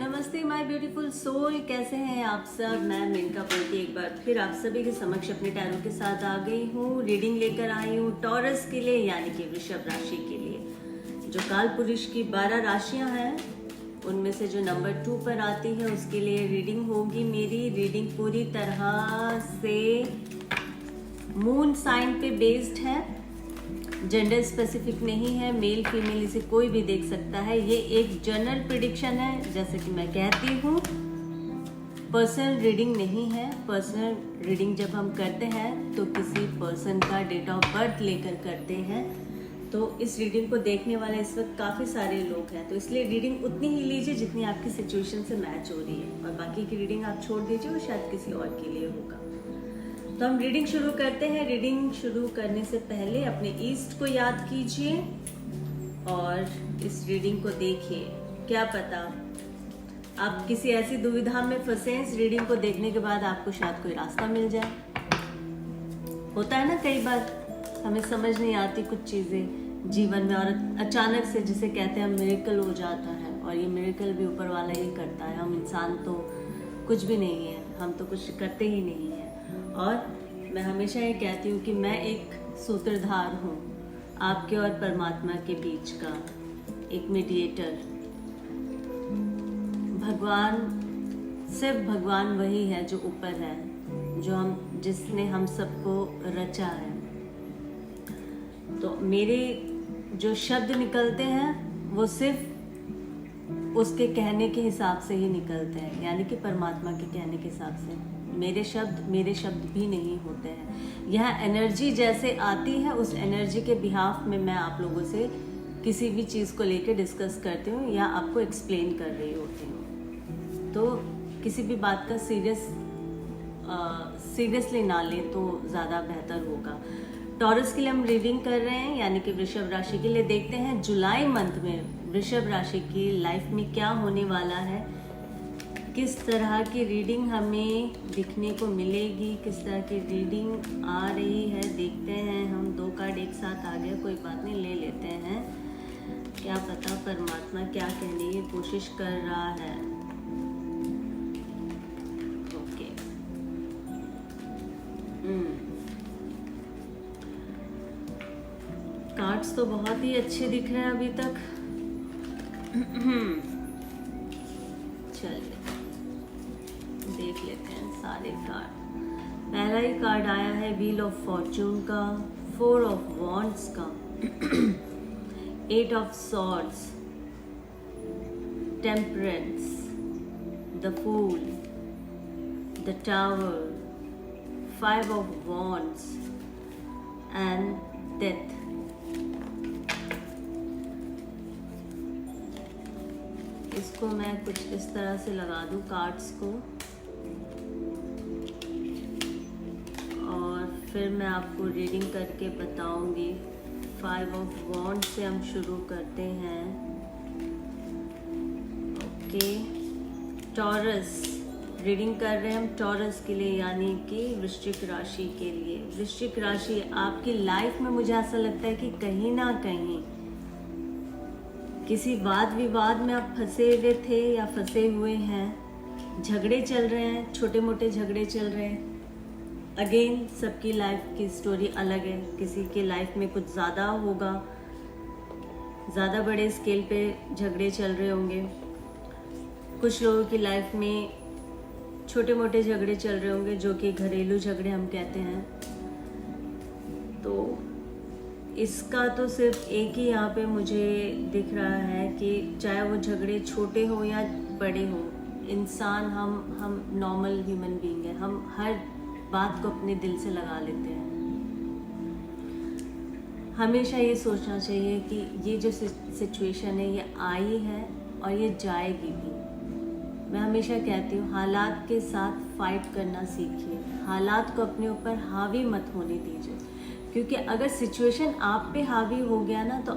नमस्ते my beautiful soul, कैसे हैं आप सब। मैं मेनका बोलती एक बार फिर आप सभी के समक्ष अपने टैरो के साथ आ गई हूँ। रीडिंग लेकर आई हूँ टॉरस के लिए, यानी कि वृषभ राशि के लिए। जो काल पुरुष की 12 राशियां हैं उनमें से जो नंबर 2 पर आती है उसके लिए रीडिंग होगी। मेरी रीडिंग पूरी तरह से मून साइन पे बेस्ड है, जेंडर स्पेसिफिक नहीं है, मेल फीमेल इसे कोई भी देख सकता है। ये एक जनरल प्रिडिक्शन है, जैसे कि मैं कहती हूँ पर्सनल रीडिंग नहीं है। पर्सनल रीडिंग जब हम करते हैं तो किसी पर्सन का डेट ऑफ बर्थ लेकर करते हैं। तो इस रीडिंग को देखने वाले इस वक्त काफ़ी सारे लोग हैं, तो इसलिए रीडिंग उतनी ही लीजिए जितनी आपकी सिचुएशन से मैच हो रही है, और बाकी की रीडिंग आप छोड़ दीजिए, वो शायद किसी और के लिए होगा। तो हम रीडिंग शुरू करते हैं। रीडिंग शुरू करने से पहले अपने ईस्ट को याद कीजिए और इस रीडिंग को देखिए। क्या पता आप किसी ऐसी दुविधा में फंसे, इस रीडिंग को देखने के बाद आपको शायद कोई रास्ता मिल जाए। होता है ना, कई बार हमें समझ नहीं आती कुछ चीज़ें जीवन में, और अचानक से जिसे कहते हैं मिरेकल हो जाता है, और ये मिरेकल भी ऊपर वाला ही करता है। हम इंसान तो कुछ भी नहीं है, हम तो कुछ करते ही नहीं है। और मैं हमेशा ये कहती हूँ कि मैं एक सूत्रधार हूँ आपके और परमात्मा के बीच का, एक मीडिएटर। भगवान, सिर्फ भगवान वही है जो ऊपर है, जिसने हम सबको रचा है। तो मेरे जो शब्द निकलते हैं वो सिर्फ उसके कहने के हिसाब से ही निकलते हैं, यानी कि परमात्मा के कहने के हिसाब से। मेरे शब्द भी नहीं होते हैं। यह एनर्जी जैसे आती है, उस एनर्जी के बिहाफ में मैं आप लोगों से किसी भी चीज़ को लेकर डिस्कस करती हूँ या आपको एक्सप्लेन कर रही होती हूँ। तो किसी भी बात का सीरियसली ना लें तो ज़्यादा बेहतर होगा। टॉरस के लिए हम रीडिंग कर रहे हैं, यानी कि वृषभ राशि के लिए। देखते हैं जुलाई मंथ में वृषभ राशि की लाइफ में क्या होने वाला है, किस तरह की रीडिंग हमें दिखने को मिलेगी, किस तरह की रीडिंग आ रही है। देखते हैं। हम 2 कार्ड एक साथ आ गया, कोई बात नहीं, ले लेते हैं। क्या पता परमात्मा क्या कहने की कोशिश कर रहा है। ओके, कार्ड्स तो बहुत ही अच्छे दिख रहे हैं अभी तक। चलिए देख लेते हैं सारे कार्ड। पहला ही कार्ड आया है व्हील ऑफ फॉर्चून का, 4 ऑफ वॉन्ड्स का, 8 of swords, temperance, the fool, the tower, 5 of wands and death. इसको मैं कुछ इस तरह से लगा दूं कार्ड्स को, और फिर मैं आपको रीडिंग करके बताऊंगी। 5 ऑफ वॉन्ड से हम शुरू करते हैं। ओके, टॉरस रीडिंग कर रहे हैं हम टॉरस के लिए, यानी कि वृश्चिक राशि के लिए। वृश्चिक राशि आपकी लाइफ में मुझे ऐसा लगता है कि कहीं ना कहीं किसी वाद विवाद में आप फंसे हुए थे या फंसे हुए हैं। झगड़े चल रहे हैं, छोटे मोटे झगड़े चल रहे हैं। अगेन सबकी लाइफ की स्टोरी अलग है। किसी के लाइफ में कुछ ज़्यादा होगा, ज़्यादा बड़े स्केल पे झगड़े चल रहे होंगे। कुछ लोगों की लाइफ में छोटे मोटे झगड़े चल रहे होंगे, जो कि घरेलू झगड़े हम कहते हैं। तो इसका तो सिर्फ एक ही यहाँ पे मुझे दिख रहा है कि चाहे वो झगड़े छोटे हो या बड़े हो, इंसान हम नॉर्मल ह्यूमन बीइंग है। हम हर बात को अपने दिल से लगा लेते हैं। हमेशा ये सोचना चाहिए कि ये जो सिचुएशन है ये आई है और ये जाएगी भी। मैं हमेशा कहती हूँ हालात के साथ फाइट करना सीखिए, हालात को अपने ऊपर हावी मत होने दीजिए, क्योंकि अगर सिचुएशन आप पे हावी हो गया ना तो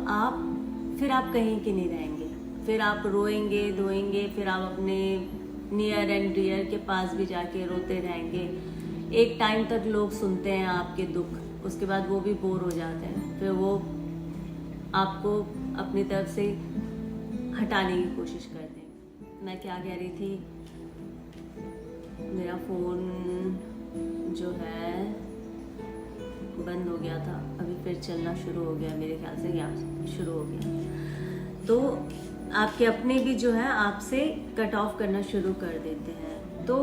फिर आप कहीं के नहीं रहेंगे। फिर आप रोएंगे धोएंगे, फिर आप अपने नियर एंड डियर के पास भी जाके रोते रहेंगे। एक टाइम तक लोग सुनते हैं आपके दुख, उसके बाद वो भी बोर हो जाते हैं, फिर वो आपको अपनी तरफ से हटाने की कोशिश करते हैं। मैं क्या कह रही थी, मेरा फ़ोन जो है बंद हो गया था, अभी फिर चलना शुरू हो गया, मेरे ख्याल से यहाँ शुरू हो गया। तो आपके अपने भी जो है आपसे कट ऑफ करना शुरू कर देते हैं। तो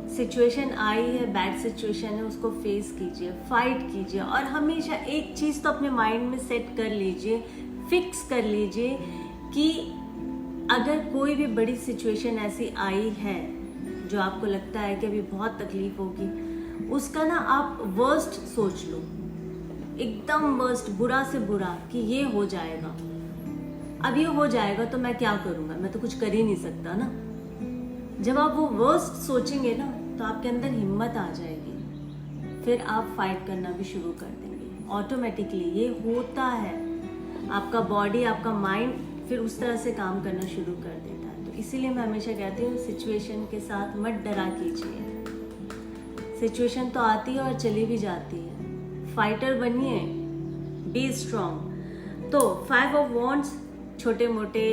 सिचुएशन आई है, बैड सिचुएशन है, उसको फेस कीजिए, फाइट कीजिए, और हमेशा एक चीज़ तो अपने माइंड में सेट कर लीजिए, फिक्स कर लीजिए कि अगर कोई भी बड़ी सिचुएशन ऐसी आई है जो आपको लगता है कि अभी बहुत तकलीफ होगी, उसका ना आप वर्स्ट सोच लो, एकदम वर्स्ट, बुरा से बुरा, कि ये हो जाएगा, अब ये हो जाएगा तो मैं क्या करूँगा, मैं तो कुछ कर ही नहीं सकता ना। जब आप वो वर्स्ट सोचेंगे ना तो आपके अंदर हिम्मत आ जाएगी, फिर आप फाइट करना भी शुरू कर देंगे ऑटोमेटिकली। ये होता है, आपका बॉडी, आपका माइंड फिर उस तरह से काम करना शुरू कर देता है। तो इसीलिए मैं हमेशा कहती हूँ, सिचुएशन के साथ मत डरा कीजिए। सिचुएशन तो आती है और चली भी जाती है, फाइटर बनिए, बी स्ट्रॉन्ग। तो 5 ऑफ वॉन्ड्स, छोटे मोटे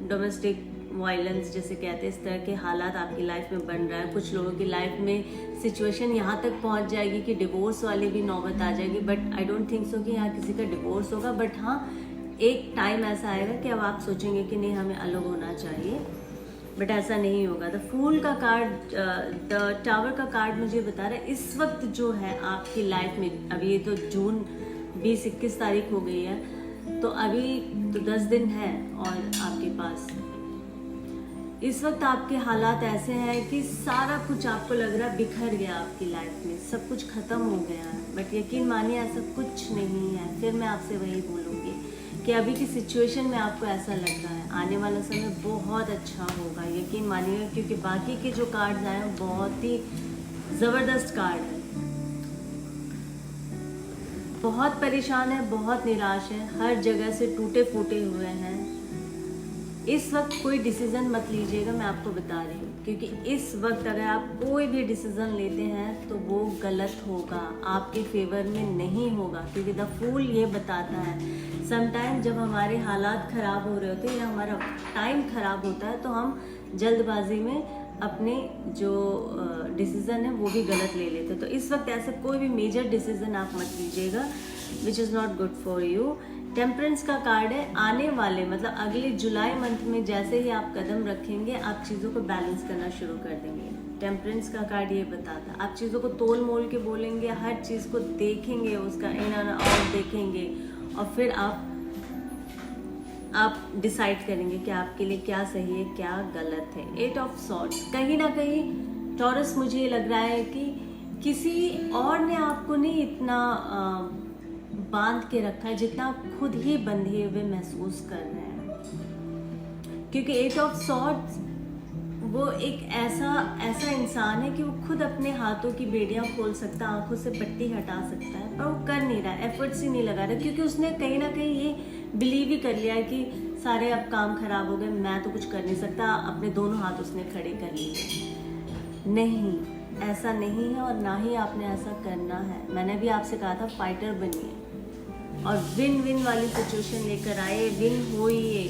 डोमेस्टिक वायलेंस जैसे कहते हैं, इस तरह के हालात आपकी लाइफ में बन रहा है। कुछ लोगों की लाइफ में सिचुएशन यहाँ तक पहुँच जाएगी कि डिवोर्स वाली भी नौबत आ जाएगी, but I don't think so कि यहाँ किसी का डिवोर्स होगा। बट हाँ, एक टाइम ऐसा आएगा कि अब आप सोचेंगे कि नहीं, हमें अलग होना चाहिए, बट ऐसा नहीं होगा। द फूल का कार्ड, द टावर का कार्ड मुझे बता रहा है इस वक्त जो है आपकी लाइफ में, अभी ये तो जून 20-21 तारीख हो गई है, तो अभी तो 10 दिन है और आपके पास इस वक्त आपके हालात ऐसे हैं कि सारा कुछ आपको लग रहा है बिखर गया, आपकी लाइफ में सब कुछ खत्म हो गया है। बट यकीन मानिए ऐसा कुछ नहीं है। फिर मैं आपसे वही बोलूँगी कि अभी की सिचुएशन में आपको ऐसा लग रहा है, आने वाला समय बहुत अच्छा होगा, यकीन मानिए, क्योंकि बाकी के जो कार्ड्स आए हैं बहुत ही ज़बरदस्त कार्ड है। बहुत परेशान है, बहुत निराश है, हर जगह से टूटे फूटे हुए हैं। इस वक्त कोई डिसीज़न मत लीजिएगा, मैं आपको बता रही हूँ, क्योंकि इस वक्त अगर आप कोई भी डिसीज़न लेते हैं तो वो गलत होगा, आपके फेवर में नहीं होगा। क्योंकि द फूल ये बताता है, समटाइम जब हमारे हालात ख़राब हो रहे होते हैं या हमारा टाइम ख़राब होता है तो हम जल्दबाजी में अपने जो डिसीज़न है वो भी गलत ले लेते हैं। तो इस वक्त ऐसा कोई भी मेजर डिसीज़न आप मत लीजिएगा which is not good for you. Temperance का कार्ड है, आने वाले मतलब अगले जुलाई मंथ में जैसे ही आप कदम रखेंगे आप चीज़ों को बैलेंस करना शुरू कर देंगे। टेम्परेंस का कार्ड ये बताता है, आप चीज़ों को तोल मोल के बोलेंगे, हर चीज़ को देखेंगे, उसका इन और आउट देखेंगे, और फिर आप डिसाइड करेंगे कि आपके लिए क्या सही है क्या गलत है। 8 ऑफ सॉर्ड्स, कहीं ना कहीं टॉरस मुझे ये लग रहा है कि किसी और ने आपको नहीं इतना बांध के रखा है जितना आप खुद ही बंधे हुए महसूस कर रहे हैं। क्योंकि 8 ऑफ सॉर्ड्स वो एक ऐसा इंसान है कि वो खुद अपने हाथों की बेड़ियां खोल सकता है, आंखों से पट्टी हटा सकता है, पर वो कर नहीं रहा, एफर्ट्स ही नहीं लगा रहा, क्योंकि उसने कहीं ना कहीं ये बिलीव ही कर लिया है कि सारे अब काम खराब हो गए, मैं तो कुछ कर नहीं सकता। अपने दोनों हाथ उसने खड़े कर लिए। नहीं, ऐसा नहीं है और ना ही आपने ऐसा करना है। मैंने भी आपसे कहा था फाइटर बनिए और विन विन वाली सिचुएशन लेकर आए, विन होइए।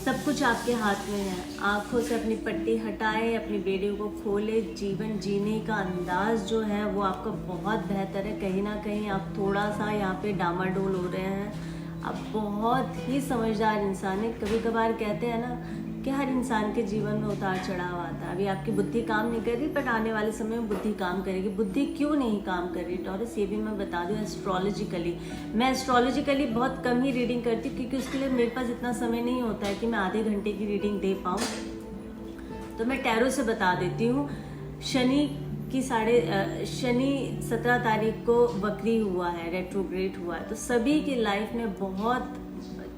सब कुछ आपके हाथ में है। आंखों से अपनी पट्टी हटाए, अपनी बेड़ियों को खोले। जीवन जीने का अंदाज जो है वो आपका बहुत बेहतर है। कहीं ना कहीं आप थोड़ा सा यहाँ पे डामाडोल हो रहे हैं। आप बहुत ही समझदार इंसान है। कभी कभार कहते हैं ना कि हर इंसान के जीवन में उतार चढ़ाव आता है। अभी आपकी बुद्धि काम नहीं कर रही, बट आने वाले समय में बुद्धि काम करेगी। बुद्धि क्यों नहीं काम कर रही टॉरस, ये भी मैं बता दूं एस्ट्रोलॉजिकली। मैं एस्ट्रोलॉजिकली बहुत कम ही रीडिंग करती हूँ, क्योंकि उसके लिए मेरे पास इतना समय नहीं होता है कि मैं आधे घंटे की रीडिंग दे पाऊँ। तो मैं टैरो से बता देती हूँ। शनि 17 तारीख को वक्री हुआ है, रेट्रोग्रेड हुआ है, तो सभी की लाइफ में बहुत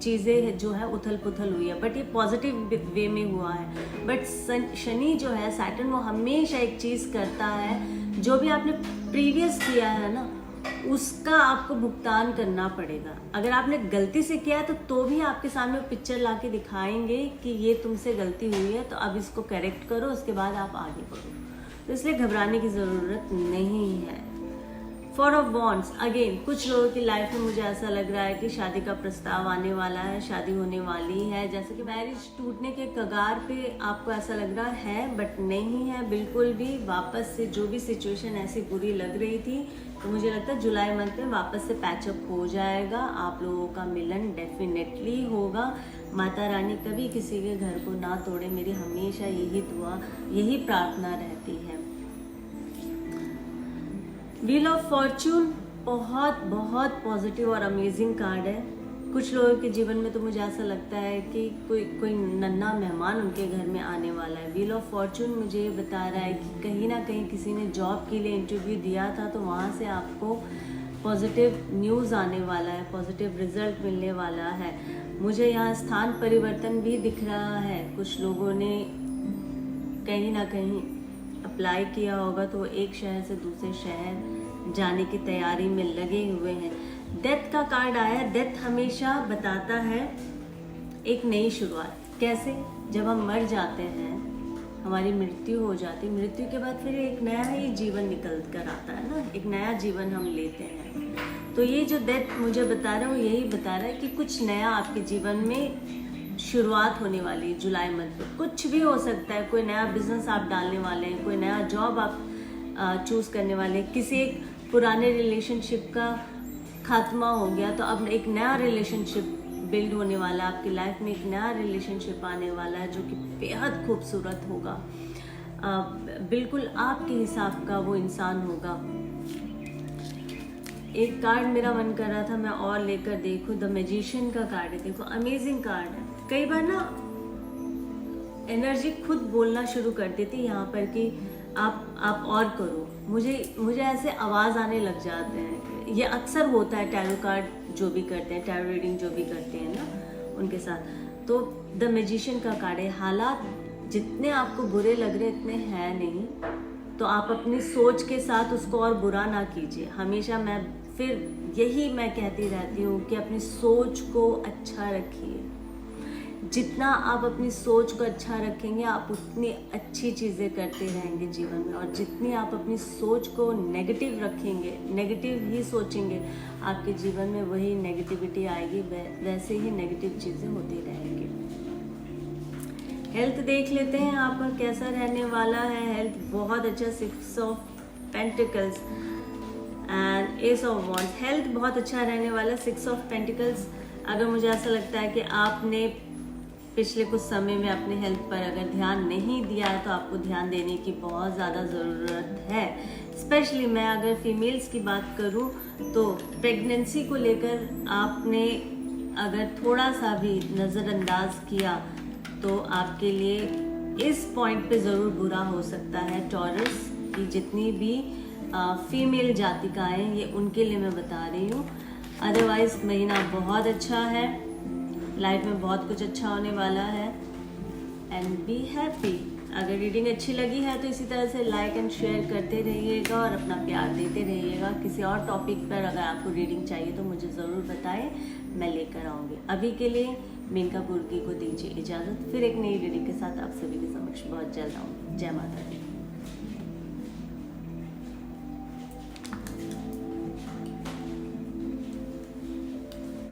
चीज़ें जो है उथल पुथल हुई है, बट ये पॉजिटिव वे में हुआ है। बट शनि जो है, सैटर्न, वो हमेशा एक चीज़ करता है, जो भी आपने प्रीवियस किया है ना उसका आपको भुगतान करना पड़ेगा। अगर आपने गलती से किया है तो भी आपके सामने वो पिक्चर ला के दिखाएंगे कि ये तुमसे गलती हुई है, तो अब इसको करेक्ट करो, उसके बाद आप आगे बढ़ो। तो इसलिए घबराने की ज़रूरत नहीं है। 4 ऑफ वॉन्ड्स, अगेन कुछ लोगों की लाइफ में मुझे ऐसा लग रहा है कि शादी का प्रस्ताव आने वाला है, शादी होने वाली है, जैसे कि मैरिज टूटने के कगार पे आपको ऐसा लग रहा है, बट नहीं है बिल्कुल भी। वापस से जो भी सिचुएशन ऐसी बुरी लग रही थी, तो मुझे लगता है जुलाई मंथ में वापस से पैचअप हो जाएगा, आप लोगों का मिलन डेफिनेटली होगा। माता रानी कभी किसी के घर को ना तोड़े, मेरी हमेशा यही दुआ, यही प्रार्थना रहती है। व्हील ऑफ फॉर्च्यून बहुत बहुत पॉजिटिव और अमेजिंग कार्ड है। कुछ लोगों के जीवन में तो मुझे ऐसा लगता है कि कोई नन्हा मेहमान उनके घर में आने वाला है। व्हील ऑफ फॉर्च्यून मुझे ये बता रहा है कि कहीं ना कहीं किसी ने जॉब के लिए इंटरव्यू दिया था, तो वहाँ से आपको पॉजिटिव न्यूज़ आने वाला है, पॉजिटिव रिजल्ट मिलने वाला है। मुझे यहाँ स्थान परिवर्तन भी दिख रहा है। कुछ लोगों ने कहीं ना कहीं अप्लाई किया होगा, तो एक शहर से दूसरे शहर जाने की तैयारी में लगे हुए हैं। डेथ का कार्ड आया है। डेथ हमेशा बताता है एक नई शुरुआत। कैसे? जब हम मर जाते हैं, हमारी मृत्यु हो जाती है, मृत्यु के बाद फिर एक नया ही जीवन निकल कर आता है ना, एक नया जीवन हम लेते हैं। तो ये जो डेथ मुझे बता रहा है, वो यही बता रहा है कि कुछ नया आपके जीवन में शुरुआत होने वाली है जुलाई मंथ में। कुछ भी हो सकता है, कोई नया बिजनेस आप डालने वाले हैं, कोई नया जॉब आप चूज करने वाले हैं, किसी एक पुराने रिलेशनशिप का खात्मा हो गया, तो अब एक नया रिलेशनशिप बिल्ड होने वाला है, आपकी लाइफ में एक नया रिलेशनशिप आने वाला है जो कि बेहद खूबसूरत होगा। बिल्कुल आपके हिसाब का वो इंसान होगा। एक कार्ड मेरा मन कर रहा था मैं और लेकर देखूं, द मैजिशियन का कार्ड है। देखो अमेजिंग कार्ड है। कई बार ना एनर्जी खुद बोलना शुरू कर देती है यहाँ पर कि आप और करो। मुझे ऐसे आवाज़ आने लग जाते हैं। ये अक्सर होता है टैरो कार्ड जो भी करते हैं, टैरो रीडिंग जो भी करते हैं ना उनके साथ। तो द मैजिशियन का कार्ड है। हालात जितने आपको बुरे लग रहे इतने हैं नहीं, तो आप अपनी सोच के साथ उसको और बुरा ना कीजिए। हमेशा मैं कहती रहती हूँ कि अपनी सोच को अच्छा रखिए। जितना आप अपनी सोच को अच्छा रखेंगे, आप उतनी अच्छी चीज़ें करते रहेंगे जीवन में। और जितनी आप अपनी सोच को नेगेटिव रखेंगे, नेगेटिव ही सोचेंगे, आपके जीवन में वही नेगेटिविटी आएगी, वैसे ही नेगेटिव चीज़ें होती रहेंगी। हेल्थ देख लेते हैं यहाँ पर कैसा रहने वाला है। हेल्थ बहुत अच्छा, 6 of pentacles and S of wands. Health बहुत अच्छा रहने वाला, 6 ऑफ पेंटिकल्स। अगर मुझे ऐसा लगता है कि आपने पिछले कुछ समय में अपने हेल्थ पर अगर ध्यान नहीं दिया है, तो आपको ध्यान देने की बहुत ज़्यादा ज़रूरत है। स्पेशली मैं अगर फीमेल्स की बात करूं, तो प्रेगनेंसी को लेकर आपने अगर थोड़ा सा भी नज़रअंदाज किया, तो आपके लिए इस पॉइंट पे ज़रूर बुरा हो सकता है। टॉरस की जितनी भी फीमेल जातिकाएँ, ये उनके लिए मैं बता रही हूँ। अदरवाइज़ महीना बहुत अच्छा है, लाइफ में बहुत कुछ अच्छा होने वाला है। And be happy. अगर रीडिंग अच्छी लगी है तो इसी तरह से लाइक एंड शेयर करते रहिएगा और अपना प्यार देते रहिएगा। किसी और टॉपिक पर अगर आपको रीडिंग चाहिए तो मुझे ज़रूर बताएं, मैं लेकर आऊँगी। अभी के लिए मेनका पुर्गी को दीजिए इजाज़त। फिर एक नई रीडिंग के साथ आप सभी के समक्ष बहुत जल्द आऊँगी। जय माता दी।